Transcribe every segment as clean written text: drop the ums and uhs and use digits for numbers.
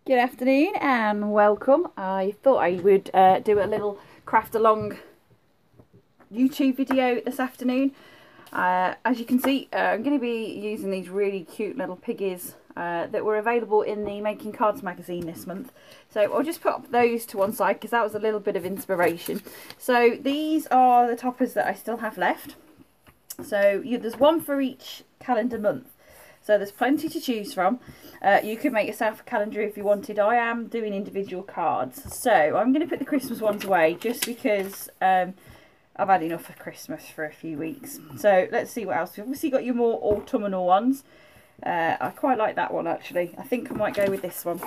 Good afternoon and welcome. I thought I would do a little craft along YouTube video this afternoon. As you can see, I'm going to be using these really cute little piggies that were available in the Making Cards magazine this month. So I'll just put up those to one side because that was a little bit of inspiration. So these are the toppers that I still have left. So there's one for each calendar month. So there's plenty to choose from. You could make yourself a calendar if you wanted. I am doing individual cards. So I'm going to put the Christmas ones away just because I've had enough of Christmas for a few weeks. So let's see what else. We've obviously got your more autumnal ones. I quite like that one actually. I think I might go with this one.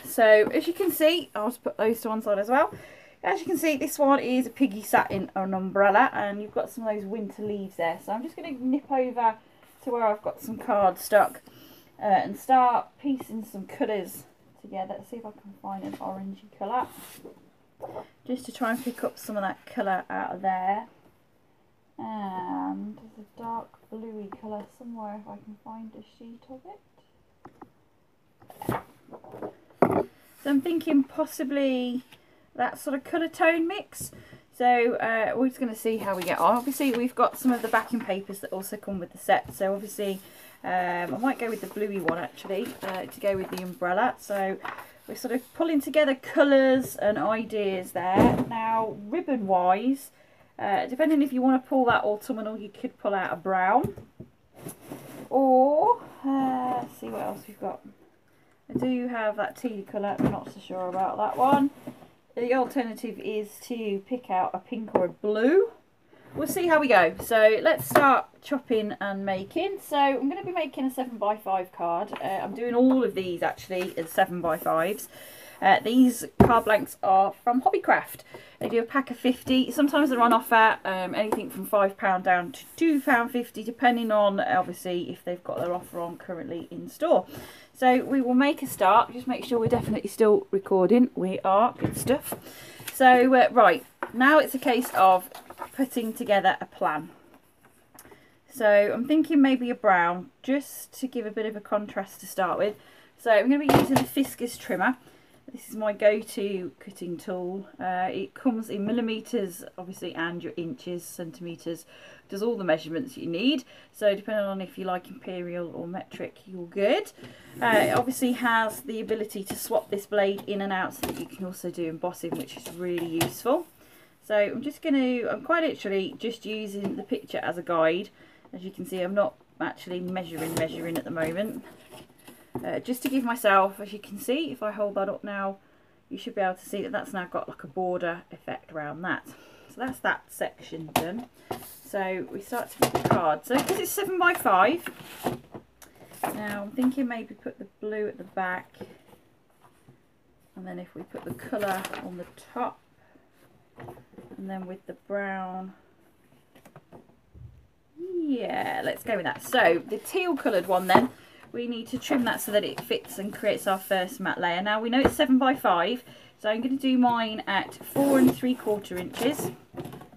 So as you can see, I'll just put those to one side as well. As you can see, this one is a piggy sat in an umbrella and you've got some of those winter leaves there. So I'm just going to nip over to where I've got some cardstock and start piecing some colours together. Let's see if I can find an orangey colour, just to try and pick up some of that colour out of there. And there's a dark bluey colour somewhere if I can find a sheet of it. So I'm thinking possibly that sort of colour tone mix. So we're just going to see how we get on. Obviously we've got some of the backing papers that also come with the set. So obviously I might go with the bluey one actually to go with the umbrella. So we're sort of pulling together colours and ideas there. Now ribbon wise, depending if you want to pull that autumnal, you could pull out a brown. Or let's see what else we've got. I do have that teal colour, I'm not so sure about that one. The alternative is to pick out a pink or a blue. We'll see how we go. So let's start chopping and making. So I'm going to be making a 7x5 card. I'm doing all of these actually as 7x5s. These card blanks are from Hobbycraft. They do a pack of 50. Sometimes they're on offer, anything from £5 down to £2.50, depending on obviously if they've got their offer on currently in store. So we will make a start. Just make sure we're definitely still recording. We are. Good stuff. So right, now it's a case of putting together a plan. So I'm thinking maybe a brown, just to give a bit of a contrast to start with. So I'm going to be using the Fisker's trimmer. This is my go-to cutting tool. It comes in millimetres, obviously, and your inches, centimetres. Does all the measurements you need. So depending on if you like imperial or metric, you're good. It obviously has the ability to swap this blade in and out so that you can also do embossing, which is really useful. So I'm quite literally just using the picture as a guide. As you can see, I'm not actually measuring at the moment. Just to give myself, as you can see, if I hold that up now, you should be able to see that that's now got like a border effect around that. So that's that section done. So we start to put the card. So because it's 7x5, now I'm thinking maybe put the blue at the back, and then if we put the colour on the top, and then with the brown, yeah, let's go with that. So the teal coloured one then, we need to trim that so that it fits and creates our first matte layer. Now we know it's 7x5, so I'm going to do mine at 4 3/4 inches, and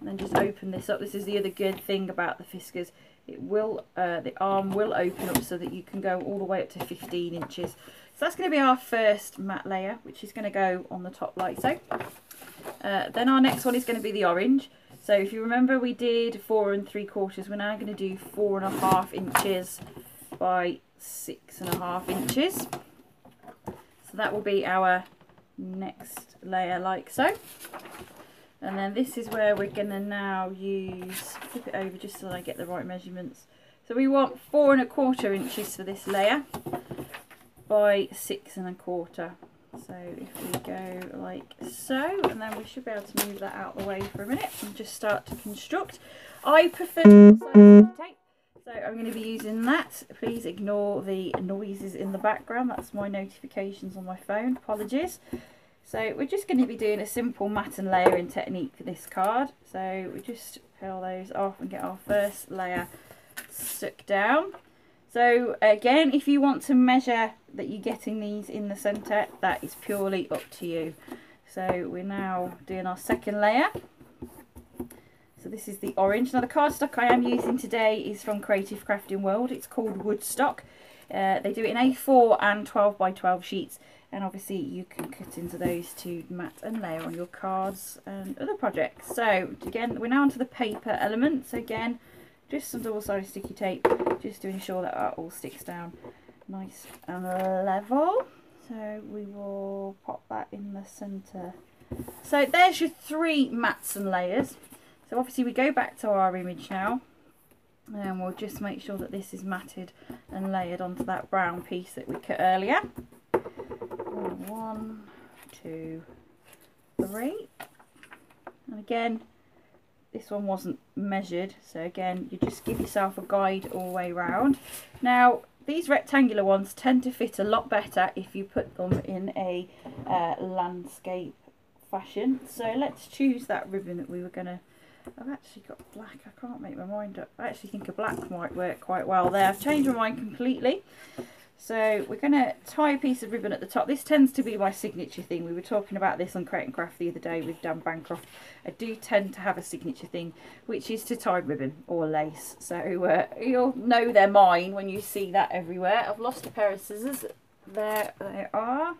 then just open this up. This is the other good thing about the Fiskars. It will, the arm will open up so that you can go all the way up to 15 inches. So that's going to be our first matte layer, which is going to go on the top like so. Then our next one is going to be the orange. So if you remember, we did 4 3/4. We're now going to do 4.5 inches by 6.5 inches. So that will be our next layer like so. And then this is where we're going to now flip it over just so that I get the right measurements. So we want 4 1/4 inches for this layer by 6 1/4. So if we go like so, and then we should be able to move that out of the way for a minute and just start to construct. I prefer tape, so I'm going to be using that. Please ignore the noises in the background. That's my notifications on my phone. Apologies. So we're just going to be doing a simple mat and layering technique for this card. So we just peel those off and get our first layer stuck down. So again, if you want to measure that you're getting these in the centre, that is purely up to you. So we're now doing our second layer. So this is the orange. Now the cardstock I am using today is from Creative Crafting World. It's called Woodstock. They do it in A4 and 12 by 12 sheets. and obviously you can cut into those to mat and layer on your cards and other projects. So again, we're now onto the paper element. So again, just some double-sided sticky tape, just to ensure that that all sticks down nice and level. So we will pop that in the centre. So there's your 3 mats and layers. So obviously we go back to our image now, and we'll just make sure that this is matted and layered onto that brown piece that we cut earlier. 1, 2, 3. And again, this one wasn't measured, so again you just give yourself a guide all the way round. Now these rectangular ones tend to fit a lot better if you put them in a landscape fashion. So let's choose that ribbon that we were going to... I've actually got black, I can't make my mind up. I actually think a black might work quite well there. I've changed my mind completely. So we're going to tie a piece of ribbon at the top. This tends to be my signature thing. We were talking about this on Create and Craft the other day with Dan Bancroft. I do tend to have a signature thing, which is to tie ribbon or lace. So you'll know they're mine when you see that everywhere. I've lost a pair of scissors. There they are.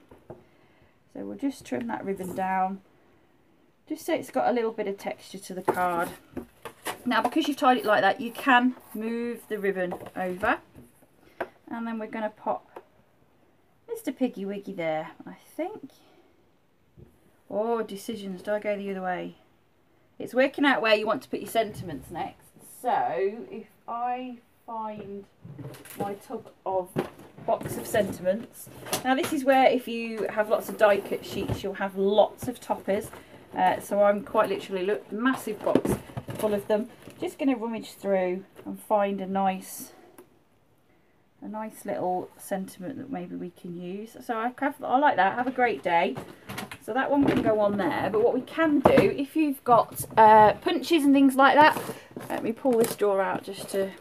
So we'll just trim that ribbon down, just so it's got a little bit of texture to the card. Now because you've tied it like that, you can move the ribbon over. And then we're going to pop Mr. Piggy Wiggy there, I think. Oh, decisions. Do I go the other way? It's working out where you want to put your sentiments next. So, if I find my tub of box of sentiments. Now this is where if you have lots of die cut sheets, you'll have lots of toppers. So I'm quite literally, look, massive box full of them. Just going to rummage through and find a nice little sentiment that maybe we can use. So I like that. Have a great day. So that one can go on there. But what we can do, if you've got punches and things like that, let me pull this drawer out just to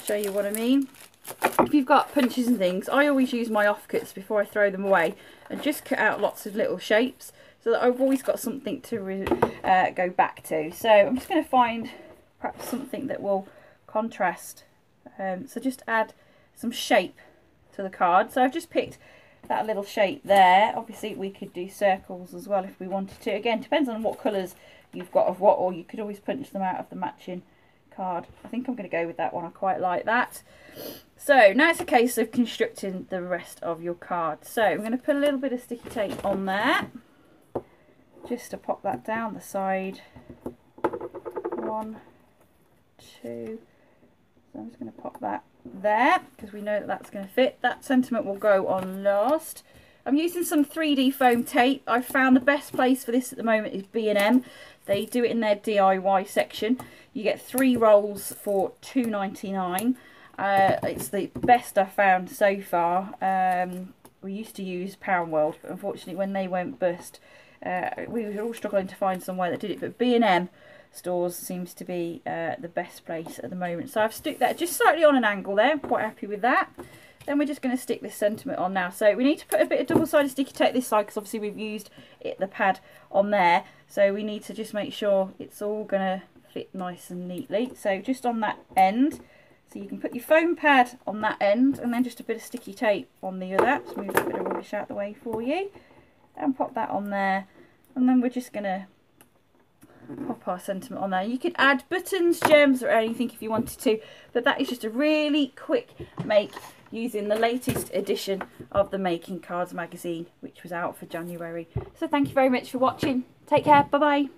show you what I mean. If you've got punches and things, I always use my offcuts before I throw them away and just cut out lots of little shapes so that I've always got something to go back to. So I'm just going to find perhaps something that will contrast. So just add some shape to the card. So I've just picked that little shape there. Obviously we could do circles as well if we wanted to. Again, depends on what colours you've got of what, or you could always punch them out of the matching card. I think I'm going to go with that one. I quite like that. So now it's a case of constructing the rest of your card. So I'm going to put a little bit of sticky tape on there just to pop that down the side. 1, 2. So I'm just going to pop that there because we know that that's going to fit. That sentiment will go on last. I'm using some 3D foam tape. I've found the best place for this at the moment is B&M. They do it in their DIY section. You get 3 rolls for $2.99. It's the best I've found so far. We used to use Pound World, but unfortunately when they went bust, we were all struggling to find somewhere that did it. But B&M stores seems to be the best place at the moment. So I've stuck that just slightly on an angle there. I'm quite happy with that. Then we're just going to stick this sentiment on now. So we need to put a bit of double-sided sticky tape this side because obviously we've used the pad on there. So we need to just make sure it's all going to fit nice and neatly. So just on that end. So you can put your foam pad on that end and then just a bit of sticky tape on the other. Just move that bit of rubbish out the way for you. And pop that on there. And then we're just going to pop our sentiment on there. You could add buttons, gems or anything if you wanted to, but that is just a really quick make using the latest edition of the Making Cards magazine, which was out for January. So thank you very much for watching. Take care. Bye bye.